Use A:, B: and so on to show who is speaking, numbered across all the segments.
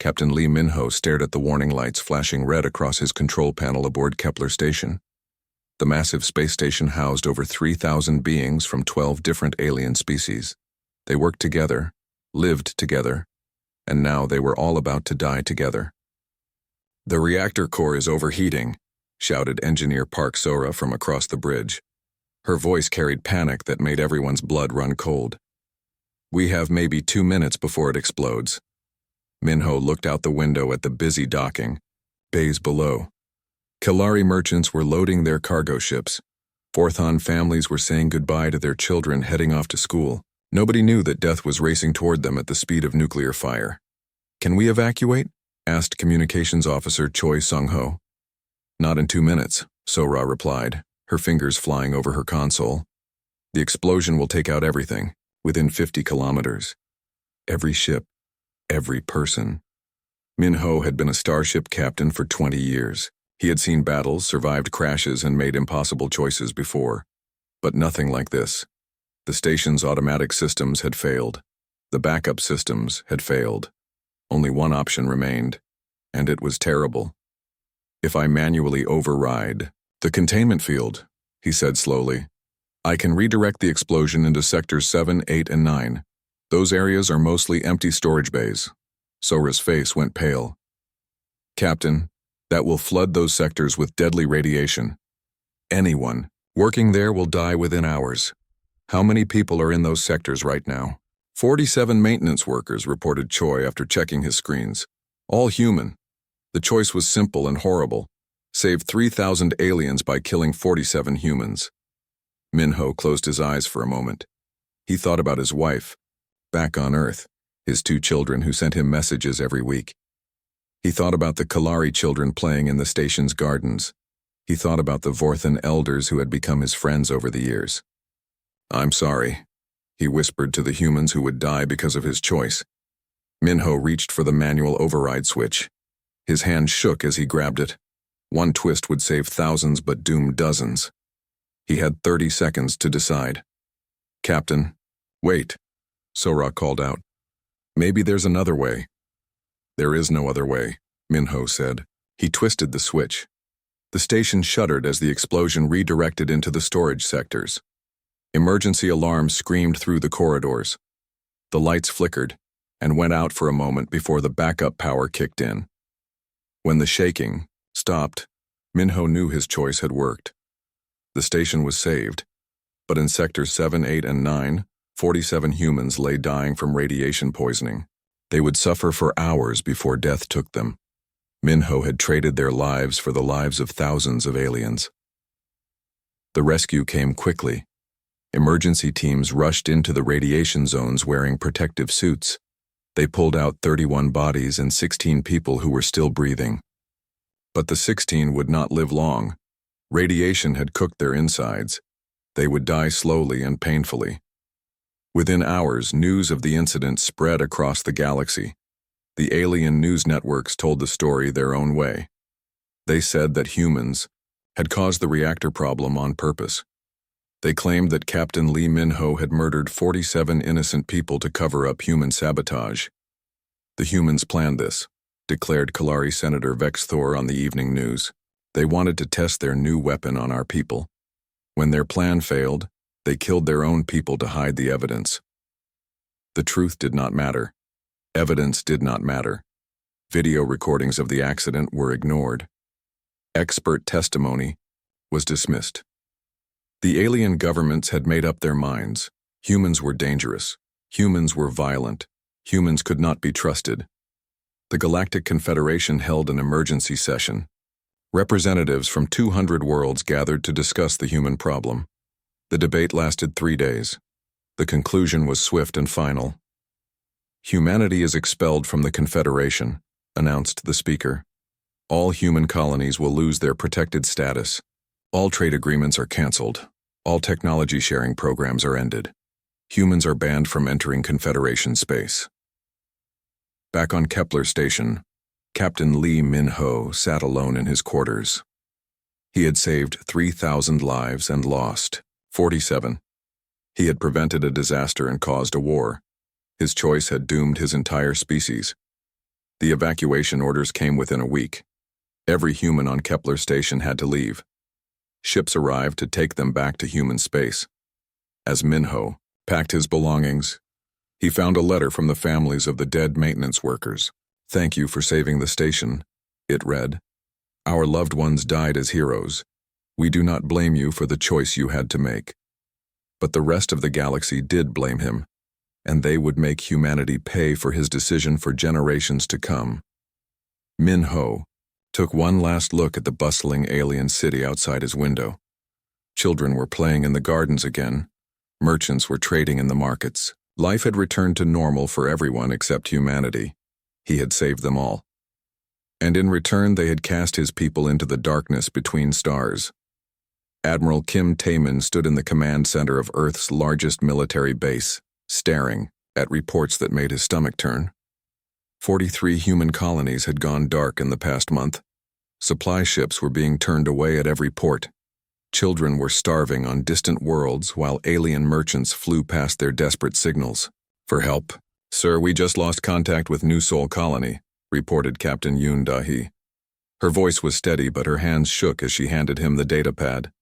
A: Captain Lee Min-ho stared at the warning lights flashing red across his control panel aboard Kepler Station. The massive space station housed over 3,000 beings from 12 different alien species. They worked together, lived together, and now they were all about to die together. "The reactor core is overheating," shouted Engineer Park Sora from across the bridge. Her voice carried panic that made everyone's blood run cold. "We have maybe 2 minutes before it explodes." Min-ho looked out the window at the busy docking bays below. Kalari merchants were loading their cargo ships. Forthon families were saying goodbye to their children heading off to school. Nobody knew that death was racing toward them at the speed of nuclear fire. "Can we evacuate?" asked Communications Officer Choi Sung-ho. "Not in 2 minutes," Sora replied, her fingers flying over her console. "The explosion will take out everything, within 50 kilometers. Every ship, every person." Min-ho had been a starship captain for 20 years. He had seen battles, survived crashes, and made impossible choices before. But nothing like this. The station's automatic systems had failed. The backup systems had failed. Only one option remained, and it was terrible. "If I manually override the containment field," he said slowly, "I can redirect the explosion into sectors 7, 8, and 9. Those areas are mostly empty storage bays." Sora's face went pale. "Captain, that will flood those sectors with deadly radiation. Anyone working there will die within hours. How many people are in those sectors right now?" 47 maintenance workers, reported Choi after checking his screens. "All human. The choice was simple and horrible. Save 3,000 aliens by killing 47 humans." Min-ho closed his eyes for a moment. He thought about his wife, back on Earth, his 2 children who sent him messages every week. He thought about the Kalari children playing in the station's gardens. He thought about the Vorthan elders who had become his friends over the years. "I'm sorry," he whispered to the humans who would die because of his choice. Min-ho reached for the manual override switch. His hand shook as he grabbed it. One twist would save thousands but doom dozens. He had 30 seconds to decide. "Captain, wait," Sora called out. "Maybe there's another way." "There is no other way," Min-ho said. He twisted the switch. The station shuddered as the explosion redirected into the storage sectors. Emergency alarms screamed through the corridors. The lights flickered and went out for a moment before the backup power kicked in. When the shaking stopped, Min-ho knew his choice had worked. The station was saved, but in sectors 7, 8, and 9, 47 humans lay dying from radiation poisoning. They would suffer for hours before death took them. Min-ho had traded their lives for the lives of thousands of aliens. The rescue came quickly. Emergency teams rushed into the radiation zones wearing protective suits. They pulled out 31 bodies and 16 people who were still breathing. But the 16 would not live long. Radiation had cooked their insides. They would die slowly and painfully. Within hours, news of the incident spread across the galaxy. The alien news networks told the story their own way. They said that humans had caused the reactor problem on purpose. They claimed that Captain Lee Min-ho had murdered 47 innocent people to cover up human sabotage. "The humans planned this," declared Kalari Senator Vex Thor on the evening news. "They wanted to test their new weapon on our people. When their plan failed, they killed their own people to hide the evidence." The truth did not matter. Evidence did not matter. Video recordings of the accident were ignored. Expert testimony was dismissed. The alien governments had made up their minds. Humans were dangerous. Humans were violent. Humans could not be trusted. The Galactic Confederation held an emergency session. Representatives from 200 worlds gathered to discuss the human problem. The debate lasted 3 days. The conclusion was swift and final. "Humanity is expelled from the Confederation," announced the speaker. "All human colonies will lose their protected status. All trade agreements are canceled. All technology sharing programs are ended. Humans are banned from entering Confederation space." Back on Kepler Station, Captain Lee Min-ho sat alone in his quarters. He had saved 3,000 lives and lost 47. He had prevented a disaster and caused a war. His choice had doomed his entire species. The evacuation orders came within a week. Every human on Kepler Station had to leave. Ships arrived to take them back to human space. As Minho packed his belongings, he found a letter from the families of the dead maintenance workers. "Thank you for saving the station," it read. "Our loved ones died as heroes. We do not blame you for the choice you had to make." But the rest of the galaxy did blame him, and they would make humanity pay for his decision for generations to come. Minho took one last look at the bustling alien city outside his window. Children were playing in the gardens again. Merchants were trading in the markets. Life had returned to normal for everyone except humanity. He had saved them all. And in return, they had cast his people into the darkness between stars. Admiral Kim Taemin stood in the command center of Earth's largest military base, staring at reports that made his stomach turn. 43 human colonies had gone dark in the past month. Supply ships were being turned away at every port. Children were starving on distant worlds while alien merchants flew past their desperate signals. "For help. Sir, we just lost contact with New Sol Colony," reported Captain Yoon Da-hee. Her voice was steady, but her hands shook as she handed him the data pad.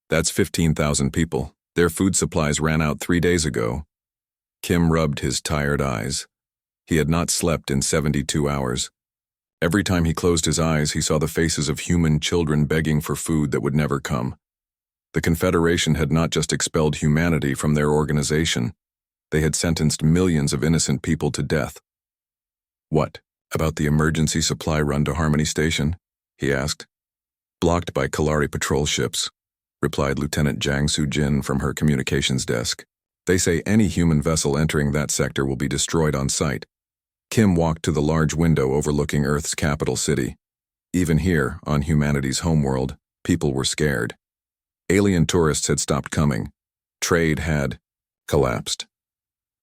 A: "That's 15,000 people. Their food supplies ran out 3 days ago." Kim rubbed his tired eyes. He had not slept in 72 hours. Every time he closed his eyes, he saw the faces of human children begging for food that would never come. The Confederation had not just expelled humanity from their organization, they had sentenced millions of innocent people to death. "What about the emergency supply run to Harmony Station?" he asked. "Blocked by Kalari patrol ships," replied Lieutenant Jang Soo-jin from her communications desk. "They say any human vessel entering that sector will be destroyed on sight." Kim walked to the large window overlooking Earth's capital city. Even here, on humanity's homeworld, people were scared. Alien tourists had stopped coming. Trade had collapsed.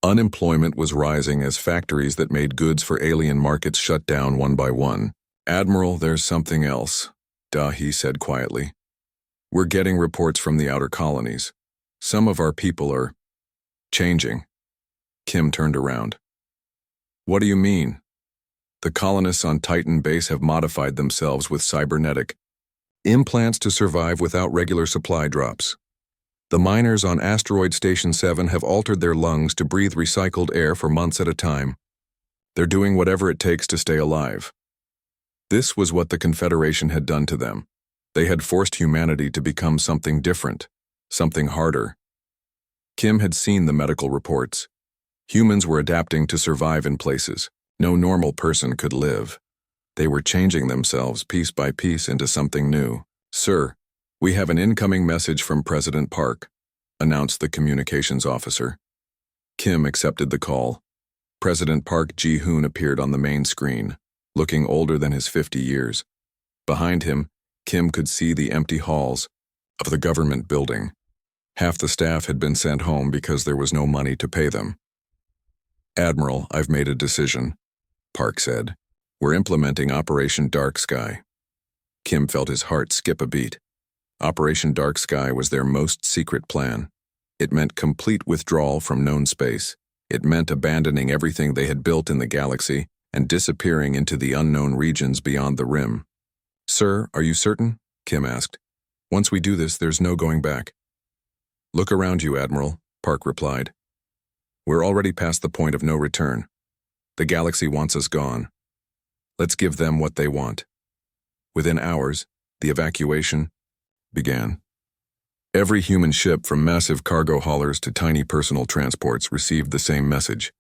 A: Unemployment was rising as factories that made goods for alien markets shut down one by one. "Admiral, there's something else," Da-hee said quietly. "We're getting reports from the outer colonies. Some of our people are changing." Kim turned around. "What do you mean?" "The colonists on Titan base have modified themselves with cybernetic implants to survive without regular supply drops. The miners on Asteroid Station 7 have altered their lungs to breathe recycled air for months at a time. They're doing whatever it takes to stay alive." This was what the Confederation had done to them. They had forced humanity to become something different, something harder. Kim had seen the medical reports. Humans were adapting to survive in places no normal person could live. They were changing themselves piece by piece into something new. "Sir, we have an incoming message from President Park," announced the communications officer. Kim accepted the call. President Park Ji-hoon appeared on the main screen, looking older than his 50 years. Behind him, Kim could see the empty halls of the government building. Half the staff had been sent home because there was no money to pay them. "Admiral, I've made a decision," Park said. "We're implementing Operation Dark Sky." Kim felt his heart skip a beat. Operation Dark Sky was their most secret plan. It meant complete withdrawal from known space. It meant abandoning everything they had built in the galaxy and disappearing into the unknown regions beyond the rim. "Sir, are you certain?" Kim asked. "Once we do this, there's no going back." "Look around you, Admiral," Park replied. "We're already past the point of no return. The galaxy wants us gone. Let's give them what they want." Within hours, the evacuation began. Every human ship, from massive cargo haulers to tiny personal transports, received the same message.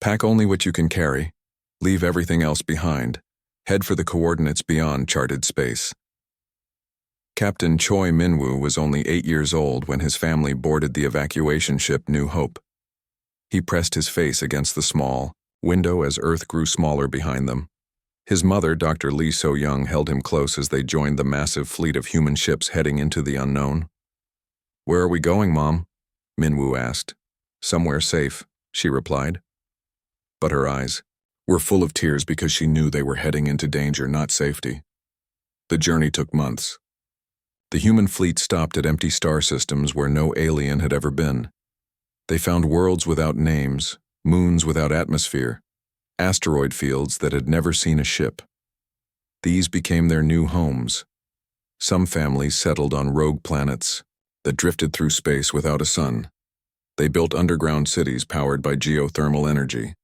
A: "Pack only what you can carry. Leave everything else behind. Head for the coordinates beyond charted space." Captain Choi Min-woo was only 8 years old when his family boarded the evacuation ship New Hope. He pressed his face against the small window as Earth grew smaller behind them. His mother, Dr. Lee So-young, held him close as they joined the massive fleet of human ships heading into the unknown. "Where are we going, Mom?" Min-woo asked. "Somewhere safe," she replied. But her eyes were full of tears because she knew they were heading into danger, not safety. The journey took months. The human fleet stopped at empty star systems where no alien had ever been. They found worlds without names, moons without atmosphere, asteroid fields that had never seen a ship. These became their new homes. Some families settled on rogue planets that drifted through space without a sun. They built underground cities powered by geothermal energy.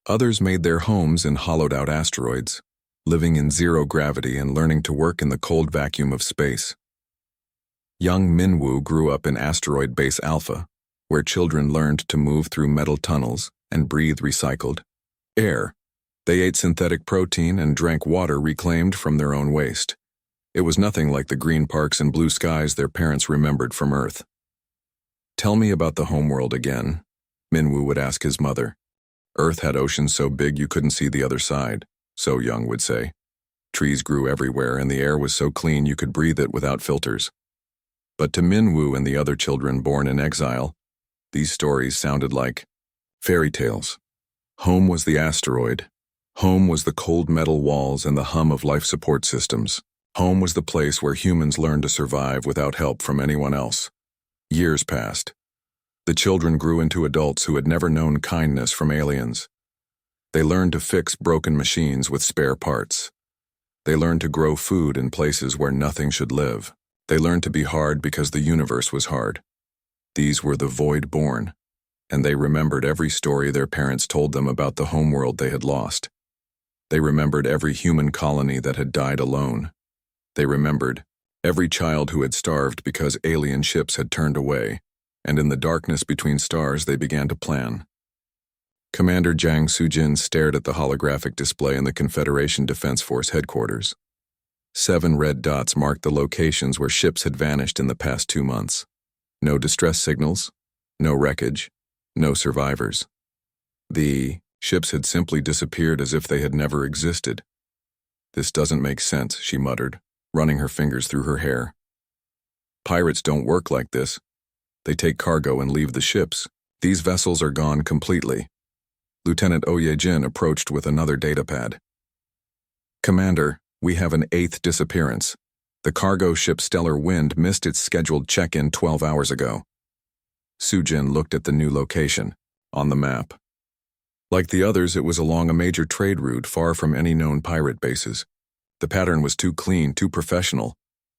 A: Others made their homes in hollowed-out asteroids, living in zero gravity and learning to work in the cold vacuum of space. Young Minwoo grew up in Asteroid Base Alpha, where children learned to move through metal tunnels and breathe recycled air. They ate synthetic protein and drank water reclaimed from their own waste. It was nothing like the green parks and blue skies their parents remembered from Earth. "Tell me about the homeworld again," Minwoo would ask his mother. "Earth had oceans so big you couldn't see the other side," So Young would say. "Trees grew everywhere and the air was so clean you could breathe it without filters." But to Minwoo and the other children born in exile, these stories sounded like fairy tales. Home was the asteroid. Home was the cold metal walls and the hum of life support systems. Home was the place where humans learned to survive without help from anyone else. Years passed. The children grew into adults who had never known kindness from aliens. They learned to fix broken machines with spare parts. They learned to grow food in places where nothing should live. They learned to be hard because the universe was hard. These were the void-born, and they remembered every story their parents told them about the homeworld they had lost. They remembered every human colony that had died alone. They remembered every child who had starved because alien ships had turned away, and in the darkness between stars they began to plan. Commander Jang Soo-jin stared at the holographic display in the Confederation Defense Force headquarters. 7 red dots marked the locations where ships had vanished in the past 2 months. No distress signals, no wreckage, no survivors. The ships had simply disappeared as if they had never existed. "This doesn't make sense," she muttered, running her fingers through her hair. "Pirates don't work like this. They take cargo and leave the ships. These vessels are gone completely." Lieutenant Oh Ye-jin approached with another datapad. "Commander, we have an 8th disappearance. The cargo ship Stellar Wind missed its scheduled check-in 12 hours ago." Soo-jin looked at the new location, on the map. Like the others, it was along a major trade route far from any known pirate bases. The pattern was too clean, too professional.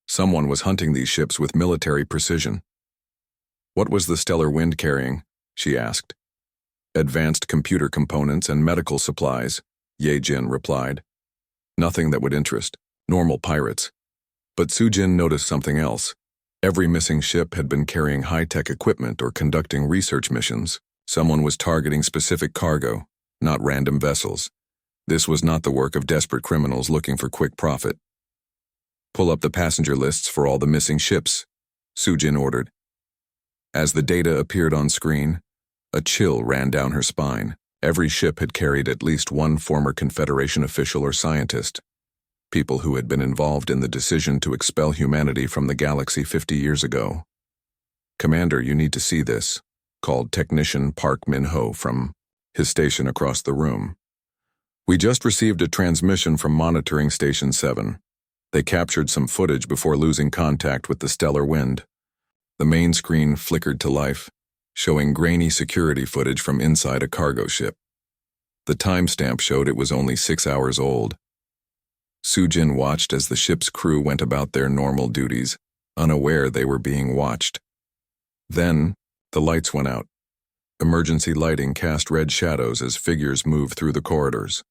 A: Someone was hunting these ships with military precision. "What was the Stellar Wind carrying?" she asked. "Advanced computer components and medical supplies," Ye-jin replied. "Nothing that would interest normal pirates." But Soo-jin noticed something else. Every missing ship had been carrying high-tech equipment or conducting research missions. Someone was targeting specific cargo, not random vessels. This was not the work of desperate criminals looking for quick profit. "Pull up the passenger lists for all the missing ships," Soo-jin ordered. As the data appeared on screen, a chill ran down her spine. Every ship had carried at least one former Confederation official or scientist, people who had been involved in the decision to expel humanity from the galaxy 50 years ago. "Commander, you need to see this," called Technician Park Min-ho from his station across the room. "We just received a transmission from Monitoring Station 7. They captured some footage before losing contact with the Stellar Wind." The main screen flickered to life, showing grainy security footage from inside a cargo ship. The timestamp showed it was only 6 hours old. Soo-jin watched as the ship's crew went about their normal duties, unaware they were being watched. Then, the lights went out. Emergency lighting cast red shadows as figures moved through the corridors.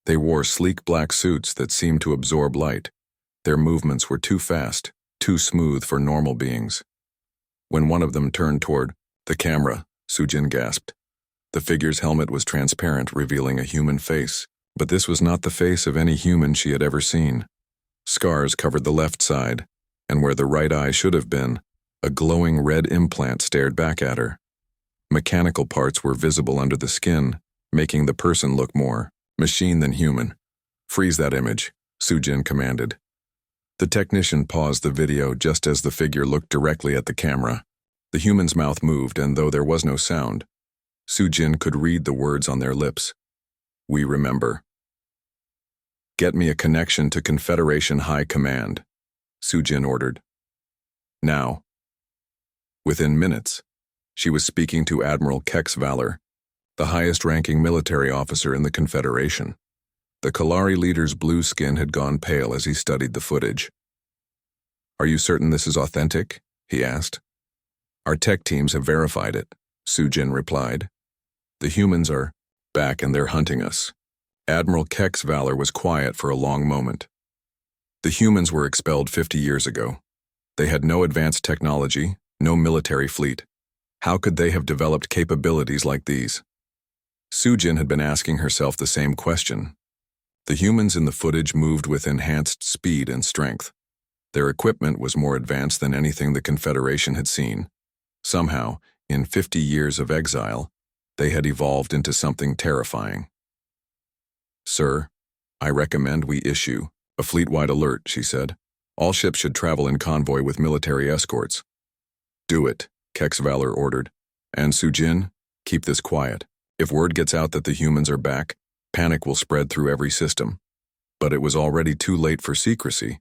A: They wore sleek black suits that seemed to absorb light. Their movements were too fast, too smooth for normal beings. When one of them turned toward the camera, Soo-jin gasped. The figure's helmet was transparent, revealing a human face, but this was not the face of any human she had ever seen. Scars covered the left side, and where the right eye should have been, a glowing red implant stared back at her. Mechanical parts were visible under the skin, making the person look more machine than human. "Freeze that image," Soo-jin commanded. The technician paused the video just as the figure looked directly at the camera. The human's mouth moved, and though there was no sound, Soo-jin could read the words on their lips. "We remember." "Get me a connection to Confederation High Command," Soo-jin ordered. "Now." Within minutes, she was speaking to Admiral Kex Valor, the highest-ranking military officer in the Confederation. The Kalari leader's blue skin had gone pale as he studied the footage. "Are you certain this is authentic?" he asked. "Our tech teams have verified it," Sujin replied. "The humans are back and they're hunting us." Admiral Keck's valor was quiet for a long moment. The humans were expelled 50 years ago. They had no advanced technology, no military fleet. How could they have developed capabilities like these? Sujin had been asking herself the same question. The humans in the footage moved with enhanced speed and strength. Their equipment was more advanced than anything the Confederation had seen. Somehow, in 50 years of exile, they had evolved into something terrifying. "Sir, I recommend we issue a fleet-wide alert," she said. "All ships should travel in convoy with military escorts." "Do it," Keck's valor ordered. "And Sujin, keep this quiet. If word gets out that the humans are back, panic will spread through every system." But it was already too late for secrecy.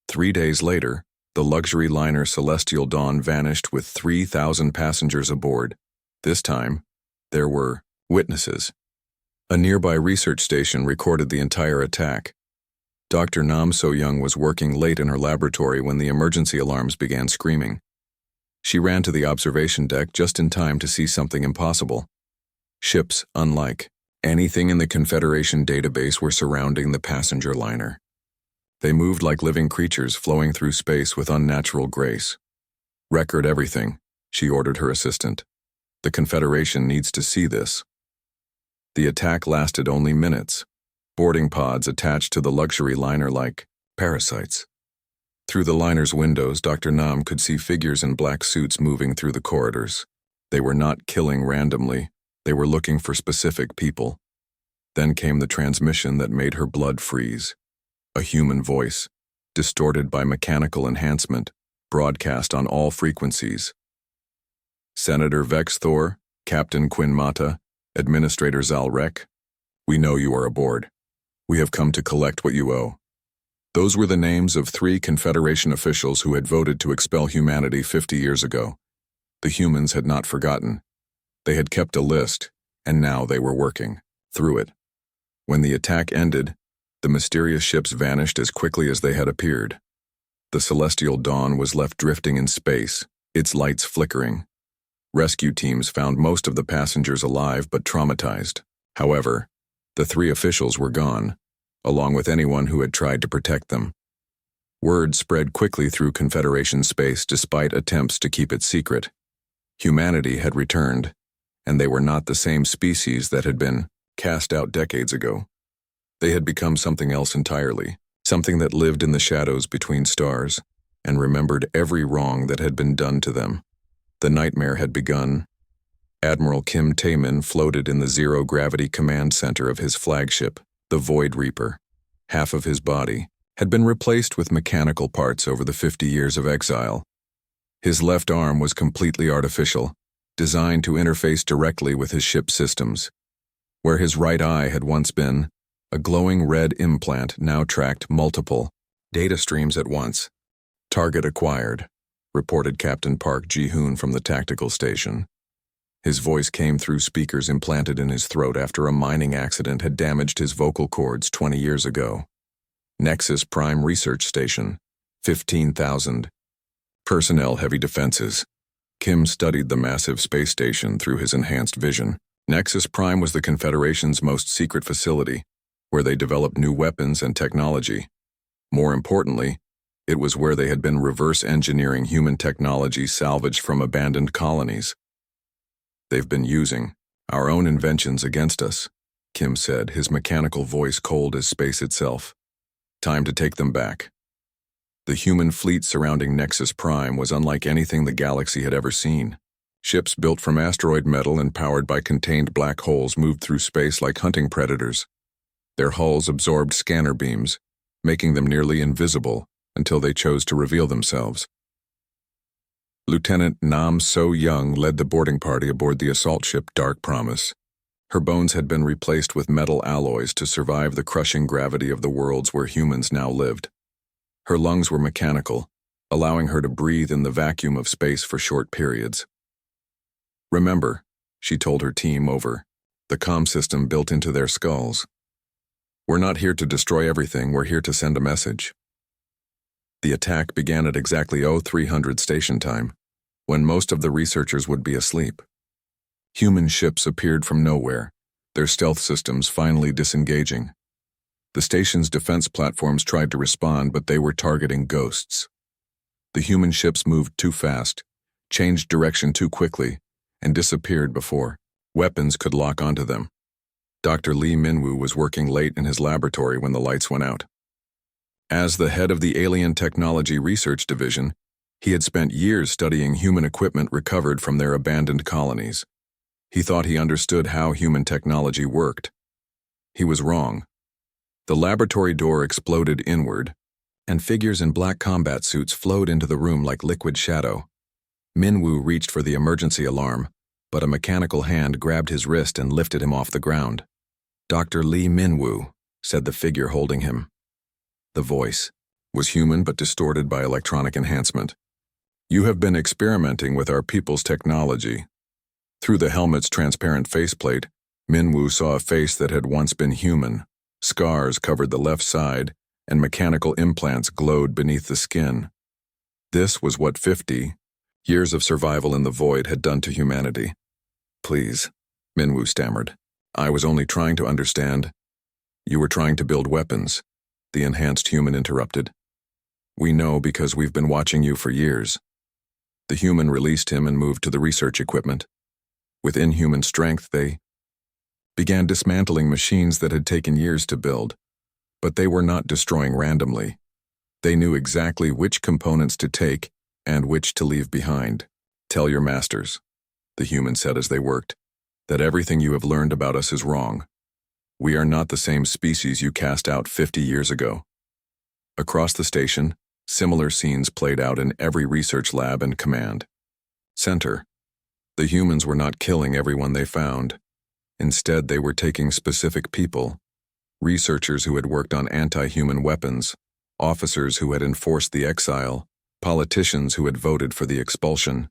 A: 3 days later, the luxury liner Celestial Dawn vanished with 3,000 passengers aboard. This time, there were witnesses. A nearby research station recorded the entire attack. Dr. Nam So-young was working late in her laboratory when the emergency alarms began screaming. She ran to the observation deck just in time to see something impossible. Ships, unlike anything in the Confederation database, were surrounding the passenger liner. They moved like living creatures flowing through space with unnatural grace. "Record everything," she ordered her assistant. "The Confederation needs to see this." The attack lasted only minutes. Boarding pods attached to the luxury liner like parasites. Through the liner's windows, Dr. Nam could see figures in black suits moving through the corridors. They were not killing randomly. They were looking for specific people. Then came the transmission that made her blood freeze. A human voice, distorted by mechanical enhancement, broadcast on all frequencies. "Senator Vex Thor, Captain Quinn Mata, Administrator Zalrek, we know you are aboard. We have come to collect what you owe." Those were the names of 3 Confederation officials who had voted to expel humanity 50 years ago. The humans had not forgotten. They had kept a list, and now they were working through it. When the attack ended, the mysterious ships vanished as quickly as they had appeared. The Celestial Dawn was left drifting in space, its lights flickering. Rescue teams found most of the passengers alive but traumatized. However, the 3 officials were gone, along with anyone who had tried to protect them. Word spread quickly through Confederation space despite attempts to keep it secret. Humanity had returned, and they were not the same species that had been cast out decades ago. They had become something else entirely, something that lived in the shadows between stars and remembered every wrong that had been done to them. The nightmare had begun. Admiral Kim Taemin floated in the zero-gravity command center of his flagship, the Void Reaper. Half of his body had been replaced with mechanical parts over the 50 years of exile. His left arm was completely artificial, designed to interface directly with his ship's systems. Where his right eye had once been, a glowing red implant now tracked multiple data streams at once. "Target acquired," reported Captain Park Ji-hoon from the tactical station. His voice came through speakers implanted in his throat after a mining accident had damaged his vocal cords 20 years ago. "Nexus Prime Research Station, 15,000. Personnel heavy defenses." Kim studied the massive space station through his enhanced vision. Nexus Prime was the Confederation's most secret facility, where they developed new weapons and technology. More importantly, it was where they had been reverse engineering human technology salvaged from abandoned colonies. "They've been using our own inventions against us," Kim said, his mechanical voice cold as space itself. "Time to take them back." The human fleet surrounding Nexus Prime was unlike anything the galaxy had ever seen. Ships built from asteroid metal and powered by contained black holes moved through space like hunting predators. Their hulls absorbed scanner beams, making them nearly invisible until they chose to reveal themselves. Lieutenant Nam So-young led the boarding party aboard the assault ship Dark Promise. Her bones had been replaced with metal alloys to survive the crushing gravity of the worlds where humans now lived. Her lungs were mechanical, allowing her to breathe in the vacuum of space for short periods. "Remember," she told her team over the comm system built into their skulls. "We're not here to destroy everything, we're here to send a message." The attack began at exactly 0300 station time, when most of the researchers would be asleep. Human ships appeared from nowhere, their stealth systems finally disengaging. The station's defense platforms tried to respond, but they were targeting ghosts. The human ships moved too fast, changed direction too quickly, and disappeared before weapons could lock onto them. Dr. Lee Minwoo was working late in his laboratory when the lights went out. As the head of the Alien Technology Research Division, he had spent years studying human equipment recovered from their abandoned colonies. He thought he understood how human technology worked. He was wrong. The laboratory door exploded inward, and figures in black combat suits flowed into the room like liquid shadow. Minwoo reached for the emergency alarm, but a mechanical hand grabbed his wrist and lifted him off the ground. "Dr. Lee Minwoo," said the figure holding him. The voice was human but distorted by electronic enhancement. "You have been experimenting with our people's technology." Through the helmet's transparent faceplate, Minwoo saw a face that had once been human. Scars covered the left side, and mechanical implants glowed beneath the skin. This was what 50 years of survival in the void had done to humanity. "Please," Minwoo stammered. "I was only trying to understand." "You were trying to build weapons," the enhanced human interrupted. "We know because we've been watching you for years." The human released him and moved to the research equipment. With inhuman strength, they began dismantling machines that had taken years to build. But they were not destroying randomly. They knew exactly which components to take and which to leave behind. "Tell your masters," the human said as they worked, "that everything you have learned about us is wrong. We are not the same species you cast out 50 years ago." Across the station, similar scenes played out in every research lab and command center. The humans were not killing everyone they found. Instead, they were taking specific people, researchers who had worked on anti-human weapons, officers who had enforced the exile, politicians who had voted for the expulsion.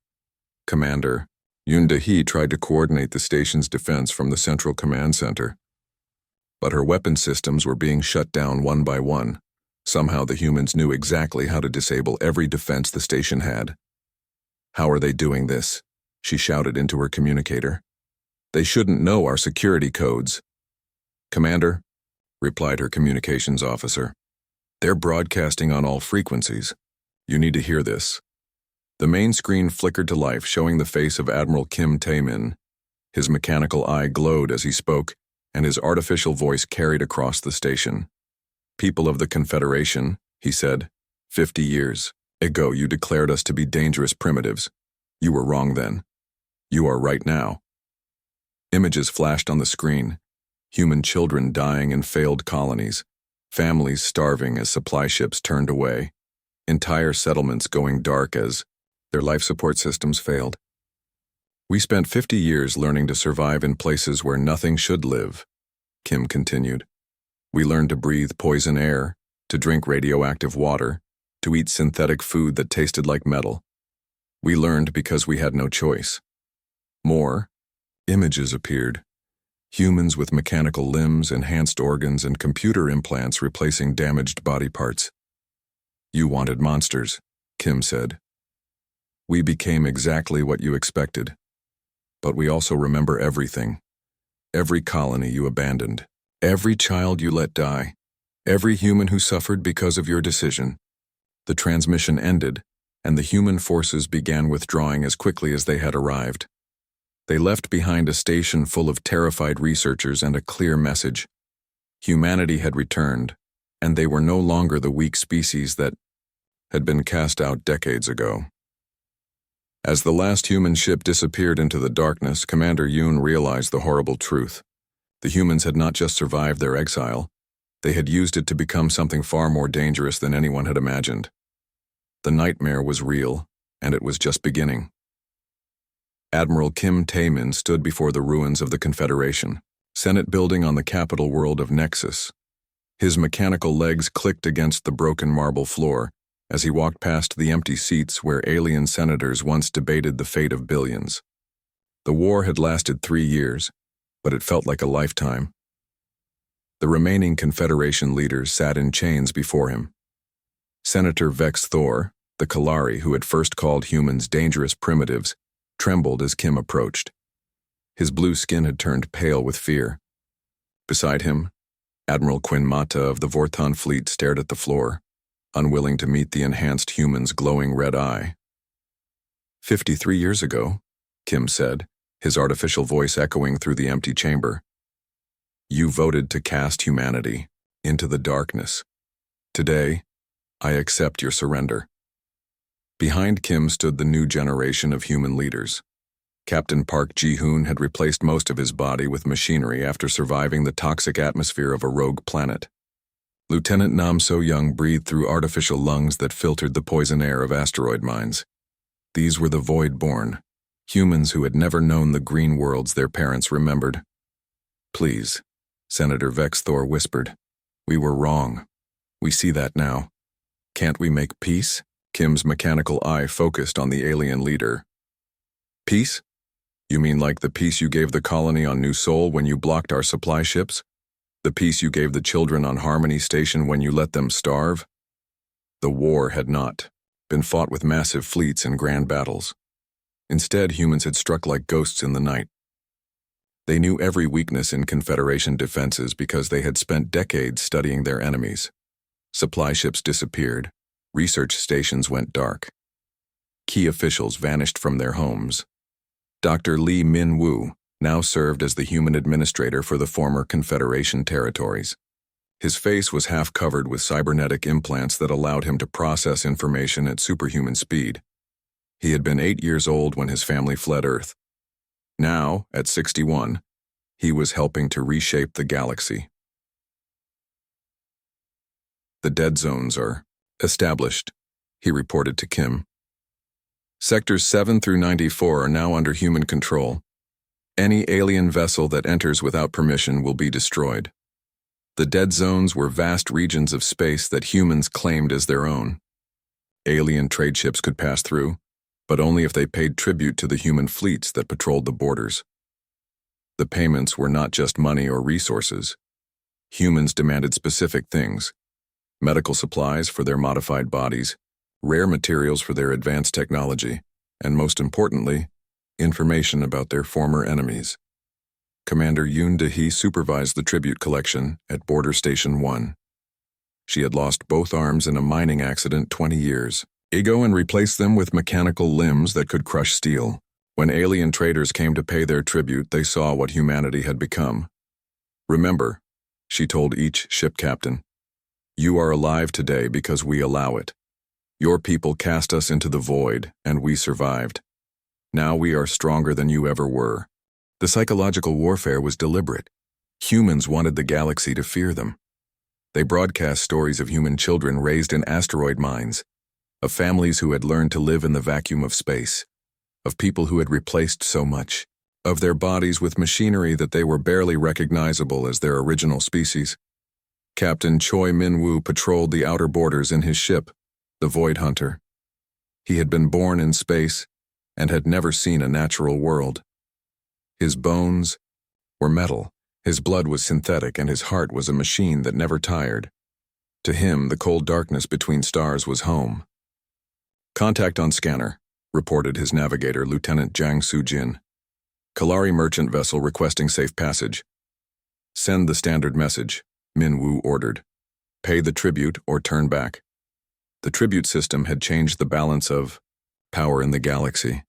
A: Commander Yoon Da-hee tried to coordinate the station's defense from the central command center. But her weapon systems were being shut down one by one. Somehow the humans knew exactly how to disable every defense the station had. "How are they doing this?" she shouted into her communicator. "They shouldn't know our security codes." "Commander," replied her communications officer, "they're broadcasting on all frequencies. You need to hear this." The main screen flickered to life, showing the face of Admiral Kim Tae-min. His mechanical eye glowed as he spoke, and his artificial voice carried across the station. "People of the Confederation," he said, 50 years ago you declared us to be dangerous primitives. You were wrong then. You are right now." Images flashed on the screen. Human children dying in failed colonies, families starving as supply ships turned away, entire settlements going dark as their life support systems failed. "We spent 50 years learning to survive in places where nothing should live," Kim continued. "We learned to breathe poison air, to drink radioactive water, to eat synthetic food that tasted like metal. We learned because we had no choice." More images appeared. Humans with mechanical limbs, enhanced organs, and computer implants replacing damaged body parts. "You wanted monsters," Kim said. "We became exactly what you expected. But we also remember everything. Every colony you abandoned. Every child you let die. Every human who suffered because of your decision." The transmission ended, and the human forces began withdrawing as quickly as they had arrived. They left behind a station full of terrified researchers and a clear message. Humanity had returned, and they were no longer the weak species that had been cast out decades ago. As the last human ship disappeared into the darkness, Commander Yoon realized the horrible truth. The humans had not just survived their exile, they had used it to become something far more dangerous than anyone had imagined. The nightmare was real, and it was just beginning. Admiral Kim Tae-min stood before the ruins of the Confederation, Senate building on the capital world of Nexus. His mechanical legs clicked against the broken marble floor as he walked past the empty seats where alien senators once debated the fate of billions. The war had lasted 3 years, but it felt like a lifetime. The remaining Confederation leaders sat in chains before him. Senator Vex Thor, the Kalari who had first called humans dangerous primitives, trembled as Kim approached. His blue skin had turned pale with fear. Beside him, Admiral Quinn Mata of the Vorton fleet stared at the floor, unwilling to meet the enhanced human's glowing red eye. 53 years ago, Kim said, his artificial voice echoing through the empty chamber, you voted to cast humanity into the darkness. Today, I accept your surrender. Behind Kim stood the new generation of human leaders. Captain Park Ji-hoon had replaced most of his body with machinery after surviving the toxic atmosphere of a rogue planet. Lieutenant Nam So-young breathed through artificial lungs that filtered the poison air of asteroid mines. These were the Void-born, humans who had never known the green worlds their parents remembered. Please, Senator Vex Thor whispered. We were wrong. We see that now. Can't we make peace? Kim's mechanical eye focused on the alien leader. Peace? You mean like the peace you gave the colony on New Sol when you blocked our supply ships? The peace you gave the children on Harmony Station when you let them starve? The war had not been fought with massive fleets and grand battles. Instead, humans had struck like ghosts in the night. They knew every weakness in Confederation defenses because they had spent decades studying their enemies. Supply ships disappeared. Research stations went dark. Key officials vanished from their homes. Dr. Lee Min-woo now served as the human administrator for the former Confederation territories. His face was half covered with cybernetic implants that allowed him to process information at superhuman speed. He had been 8 years old when his family fled Earth. Now, at 61, he was helping to reshape the galaxy. The dead zones are established, he reported to Kim. Sectors 7 through 94 are now under human control. Any alien vessel that enters without permission will be destroyed. The dead zones were vast regions of space that humans claimed as their own. Alien trade ships could pass through, but only if they paid tribute to the human fleets that patrolled the borders. The payments were not just money or resources. Humans demanded specific things: medical supplies for their modified bodies, rare materials for their advanced technology, and most importantly, information about their former enemies. Commander Yoon De-hee supervised the tribute collection at Border Station 1. She had lost both arms in a mining accident 20 years ago and replaced them with mechanical limbs that could crush steel. When alien traders came to pay their tribute, they saw what humanity had become. Remember, she told each ship captain, you are alive today because we allow it. Your people cast us into the void, and we survived. Now we are stronger than you ever were. The psychological warfare was deliberate. Humans wanted the galaxy to fear them. They broadcast stories of human children raised in asteroid mines, of families who had learned to live in the vacuum of space, of people who had replaced so much, of their bodies with machinery that they were barely recognizable as their original species. Captain Choi Min-woo patrolled the outer borders in his ship, the Void Hunter. He had been born in space and had never seen a natural world. His bones were metal, his blood was synthetic, and his heart was a machine that never tired. To him, the cold darkness between stars was home. Contact on scanner, reported his navigator, Lieutenant Jang Soo-jin. Kalari merchant vessel requesting safe passage. Send the standard message, Min-woo ordered. Pay the tribute or turn back. The tribute system had changed the balance of power in the galaxy.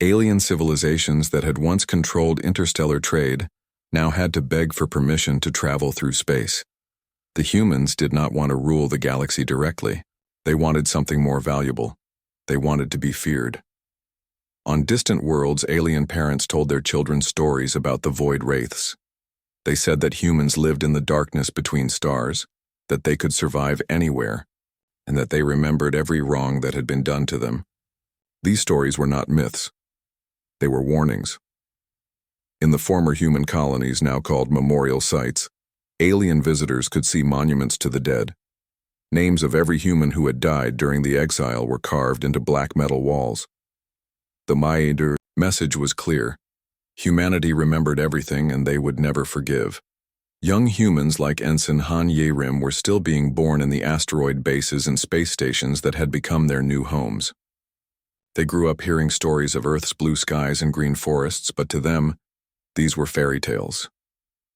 A: Alien civilizations that had once controlled interstellar trade now had to beg for permission to travel through space. The humans did not want to rule the galaxy directly. They wanted something more valuable. They wanted to be feared. On distant worlds, alien parents told their children stories about the void wraiths. They said that humans lived in the darkness between stars, that they could survive anywhere, and that they remembered every wrong that had been done to them. These stories were not myths. They were warnings. In the former human colonies, now called memorial sites, alien visitors could see monuments to the dead. Names of every human who had died during the exile were carved into black metal walls. The Maeder message was clear. Humanity remembered everything and they would never forgive. Young humans like Ensign Han Yerim were still being born in the asteroid bases and space stations that had become their new homes. They grew up hearing stories of Earth's blue skies and green forests, but to them, these were fairy tales.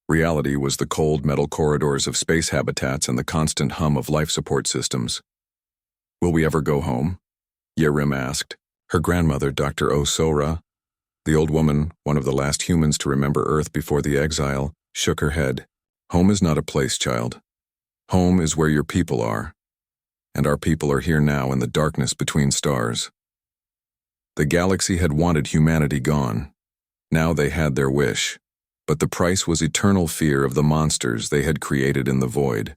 A: Reality was the cold metal corridors of space habitats and the constant hum of life support systems. "Will we ever go home?" Yerim asked. Her grandmother, Dr. Osora, the old woman, one of the last humans to remember Earth before the exile, shook her head. "Home is not a place, child. Home is where your people are. And our people are here now in the darkness between stars." The galaxy had wanted humanity gone. Now they had their wish. But the price was eternal fear of the monsters they had created in the void.